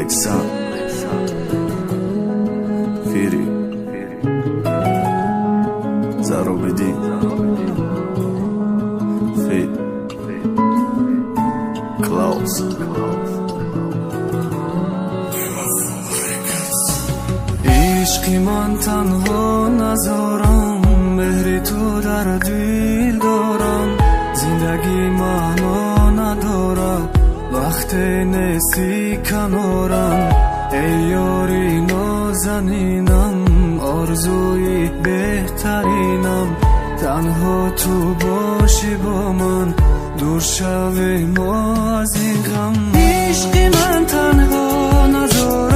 Alexan Firi Zarobedi Fid Klaus عشقی من تنها نذارم مهری تو در دل دارم زندگی معنا ندارد وقت نیستی کنارم ای یاری نازنینم آرزوی بهترینم تنها تو باشی با من دور شوی ما از این غم عشقی من تنها نذارم